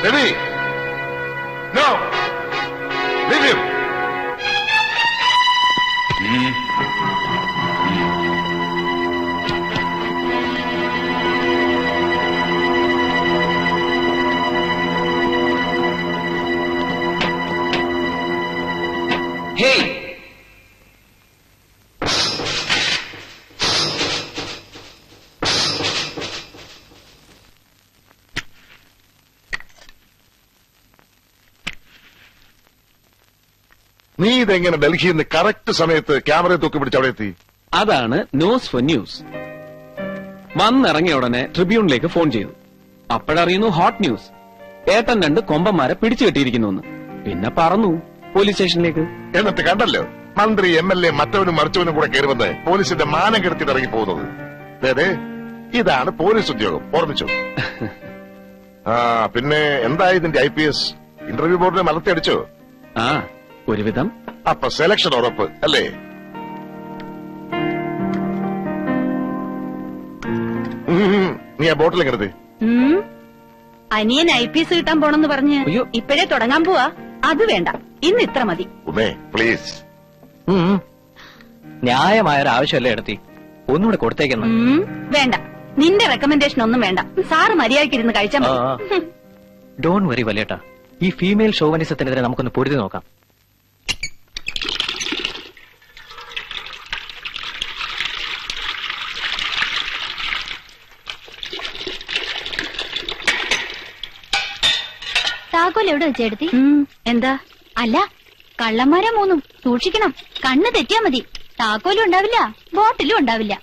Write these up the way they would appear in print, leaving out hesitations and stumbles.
Baby! No! Leave him! Hey! നീ ഇതെങ്ങനെ ഡൽഹിയിൽ നിന്ന് കറക്റ്റ് സമയത്ത് ക്യാമറയെ തൂക്കി പിടിച്ച് അവിടെ എത്തി? അതാണ് ന്യൂസ് ഫോർ ന്യൂസ്. വന്നിറങ്ങിയ ഉടനെ ട്രിബ്യൂണിലേക്ക് ഫോൺ ചെയ്തു. അപ്പോഴറിയുന്നു ഹോട്ട് ന്യൂസ്. ഏട്ടൻ 2 കൊമ്പന്മാരെ പിടിച്ചു കെട്ടിയിരിക്കുന്നു. പിന്നെ പറന്നു പോലീസ് സ്റ്റേഷനിലേക്ക്. എന്നിട്ട് കണ്ടല്ലോ, മന്ത്രി, MLA മറ്റവനും മറിച്ചവനും കൂടെ കയറി വന്ന് പോലീസിന്റെ മാനം കെടുത്തിട്ട് ഇറങ്ങി പോകുന്നത്. അതെ, ഇതാണ് പോലീസ് ഉദ്യോഗം, ഓർമ്മിച്ചു? ആ, പിന്നെ എന്തായി ഇതിന്റെ IPS ഇന്റർവ്യൂ ബോർഡിനെ മലത്തി അടിച്ചോ? ആ, ഒരുവിധം. അപ്പൊ സെലക്ഷൻ ഉറപ്പ് അല്ലേ? നീ ആ ബോട്ടിൽ കിടത്തി. അനിയൻ IPS കിട്ടാൻ പോണെന്ന് പറഞ്ഞ് ഇപ്പോഴേ തുടങ്ങാൻ പോവാ. അത് വേണ്ട, ഇന്ന് ഇത്ര മതി. ഉമേ പ്ലീസ്. ന്യായമായൊരാവശ്യമല്ലേ എടുത്തി, ഒന്നുകൂടെ കൊടുത്തേക്കുന്നു. വേണ്ട, നിന്റെ റെക്കമെൻഡേഷൻ ഒന്നും വേണ്ട. സാറ് മര്യാദയ്ക്കിരുന്ന് കഴിച്ചാൽ മതി. ഡോൺ വെറി വലിയേട്ടാ, ഈ ഫീമെയിൽ ഷോവനിസത്തിനെതിരെ നമുക്കൊന്ന് പൊരുതി നോക്കാം. താക്കോൽ എവിടെ വെച്ചെടുത്തി? എന്താ? അല്ല, കള്ളന്മാരെ 3 സൂക്ഷിക്കണം. കണ്ണ് തെറ്റിയാ മതി. താക്കോലും ഉണ്ടാവില്ല, ബോട്ടിലും ഉണ്ടാവില്ല.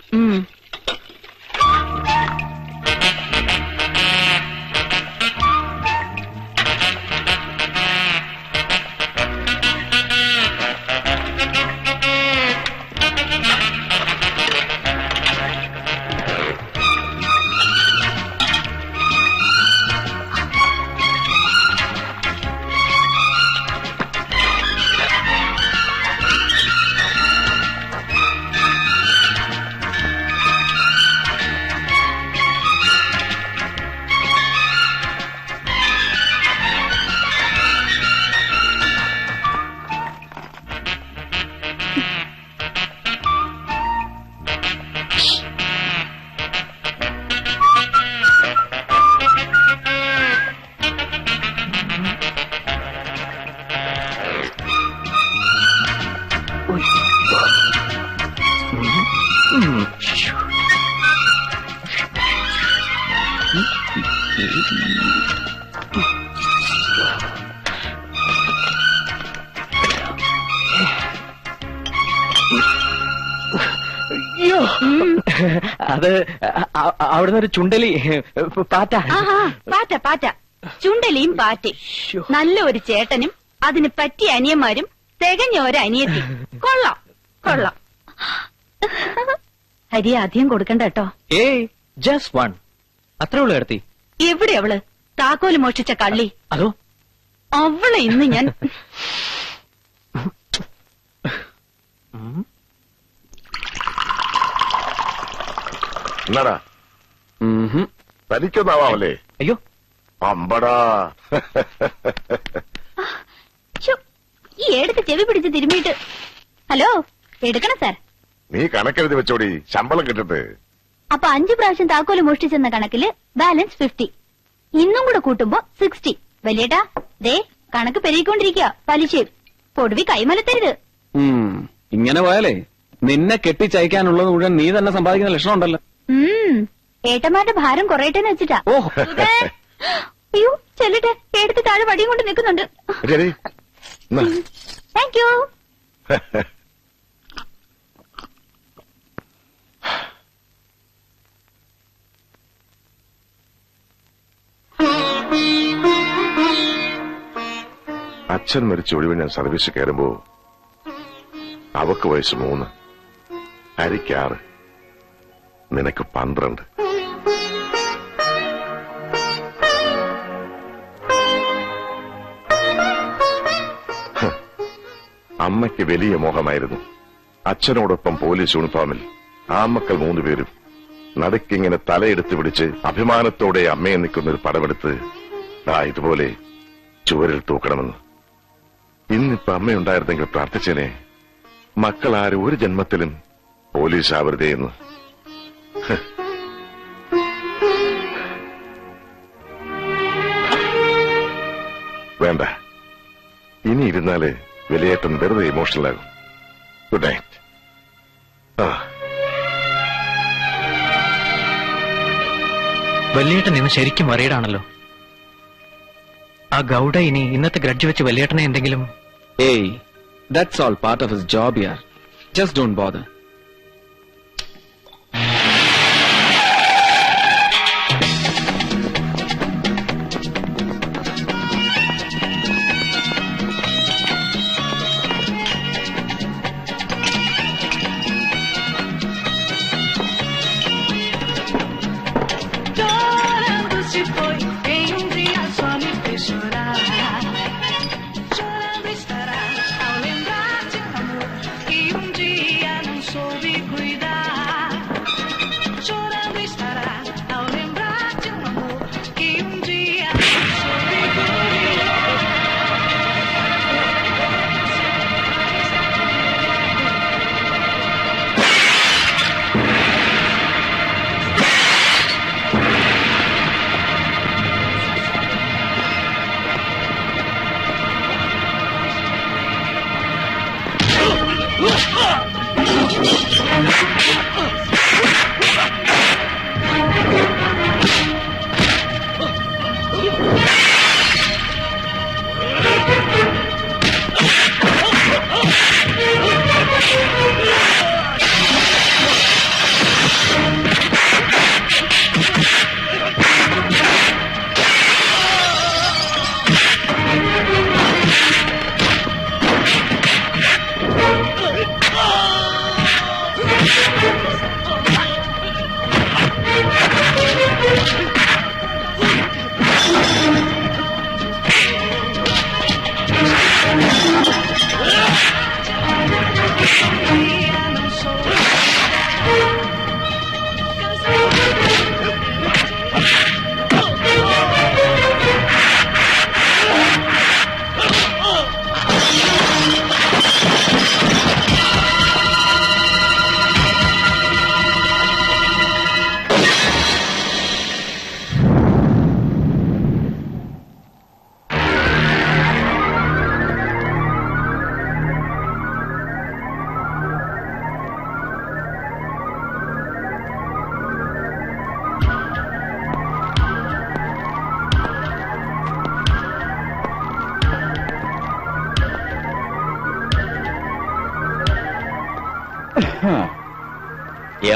അത് അവിടുന്ന് ഒരു ചുണ്ടലി പാറ്റ. പാറ്റ പാറ്റ, ചുണ്ടലിയും പാറ്റയും. നല്ല ഒരു ചേട്ടനും അതിന് പറ്റിയ അനിയന്മാരും തികഞ്ഞ ഒരു അനിയത്തി. കൊള്ളാം കൊള്ളാം. ഹരി അധികം കൊടുക്കണ്ട കേട്ടോ. ഏയ്, ജസ്റ്റ് 1. അത്രേ ഉള്ളൂ എടുത്തി. എവിടെ അവള്? താക്കോല് മോഷ്ടിച്ച കള്ളി. അതോ, അവളെ ഇന്ന് ഞാൻ. എന്നാടാ തനിക്കൊന്നാവാമല്ലേ? അയ്യോ അമ്പടാ. ഈ എടുത്ത് ചെവി പിടിച്ച് തിരുമ്മിയിട്ട്. ഹലോ, എടുക്കണം സാർ. നീ കണക്കെഴുതി വെച്ചോടി, ശമ്പളം കിട്ടട്ടെ. അപ്പൊ 5 പ്രാവശ്യം താക്കോല് മോഷ്ടിച്ചെന്ന കണക്കില് ബാലൻസ് 50. ഇന്നും കൂടെ കൂട്ടുമ്പോ 60. വലിയേട്ടാ, ദേ കണക്ക് പെരുകിക്കൊണ്ടിരിക്കുക. പലിശയും പൊടുവി കൈമലത്തരുത്. ഇങ്ങനെ പോയാലേ നിന്നെ കെട്ടിച്ചയക്കാനുള്ളത് മുഴുവൻ നീ തന്നെ സമ്പാദിക്കുന്ന ലക്ഷണം ഉണ്ടല്ലോ. ഏട്ടന്മാരുടെ ഭാരം കുറയട്ടെന്ന് വെച്ചിട്ടാ. അയ്യോ, ചെല്ലട്ടെ. എടുത്ത് താഴെ വടിയും കൊണ്ട് നിൽക്കുന്നുണ്ട്. Thank you. അച്ഛൻ മരിച്ച ഒഴിവ് ഞാൻ സർവീസ് കയറുമ്പോ അവക്ക് വയസ്സ് 3. ഹരിക്ക് 6, നിനക്ക് 12. അമ്മയ്ക്ക് വലിയ മോഹമായിരുന്നു അച്ഛനോടൊപ്പം പോലീസ് യൂണിഫോമിൽ ആമക്കൾ 3 പേരും നടുക്കിങ്ങനെ തലയെടുത്ത് പിടിച്ച് അഭിമാനത്തോടെ അമ്മയെ നിൽക്കുന്ന ഒരു പടമെടുത്ത് ഇതുപോലെ ചുവരിൽ തൂക്കണമെന്ന്. ഇന്നിപ്പോ അമ്മയുണ്ടായിരുന്നെങ്കിൽ പ്രാർത്ഥിച്ചേനെ, മക്കളാരും ഒരു ജന്മത്തിലും പോലീസ് ആവരുതേ എന്ന്. വേണ്ട, ഇനി ഇരുന്നാല് വലിയേട്ടൻ വെറുതെ ഇമോഷണൽ ആകും. Good night. വല്യേട്ടൻ ഇന്ന് ശരിക്കും വറീഡാണല്ലോ. ആ ഗൗഡ ഇനി ഇന്നത്തെ ഗ്രഡ്ജ് വെച്ച് വല്യേട്ടനെ എന്തെങ്കിലും... ഏയ്, that's all part of his job here. Just don't bother. Chorando se foi, em dia só me fez chorar. Chorando estará ao lembrar de um amor que dia não soube cuidar. Chorando estará ao lembrar de um amor que dia não soube cuidar.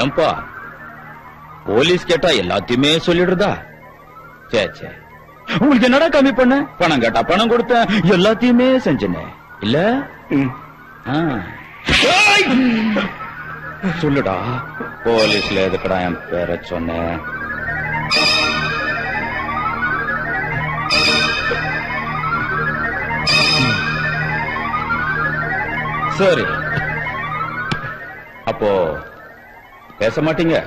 ஏன்பா police கேட்டா எல்லாத்தையுமே சொல்லிடுறதா? சே சே, உங்களுக்கு என்னடா கம்மி பண்ண? பணம் கேட்டா பணம் கொடுத்தேன், எல்லாத்தையுமே செஞ்சனே இல்ல? ஏய்! சொல்லுடா, போலீஸ்ல எதுக்கடா என் பேரை சொன்னேன்? சரி, அப்போ பேச மாட்டீங்க?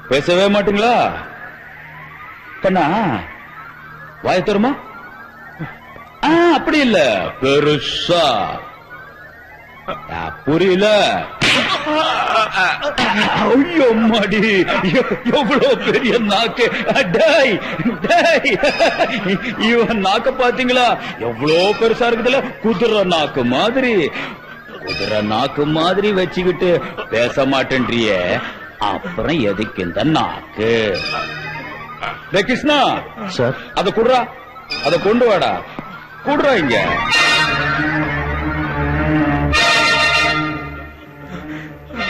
பேசவே மாட்டீங்களா? கண்ணா வாய தருமா? அப்படி இல்ல, பெருசா. புரியல? ஐயோ மாடி, எவ்வளவு பெரிய நாக்கு! டேய் டேய், இவன் நாக்க பாத்தீங்களா? எவ்வளவு பெருசா இருக்குதுல, குதிரை நாக்கு மாதிரி. குதிரை நாக்கு மாதிரி வச்சுக்கிட்டு பேச மாட்டேன்றிய, அப்புறம் எதுக்கு இந்த நாக்கு? கிருஷ்ணா சார், அத குடுறா, அத கொண்டு வாடா, குடுறா இங்க.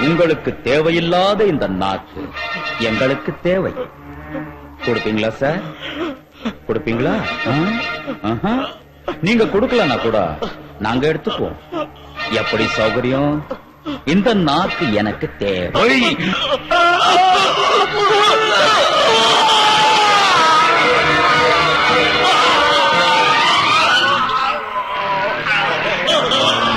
உங்களுக்கு தேவையில்லாத இந்த நாக்கு எங்களுக்கு தேவை. கொடுப்பீங்களா சார்? கொடுப்பீங்களா? நீங்க கொடுக்கலன்னா கூட நாங்க எடுத்துப்போம். எப்படி சௌகரியம்? இந்த நாக்கு எனக்கு தேவை.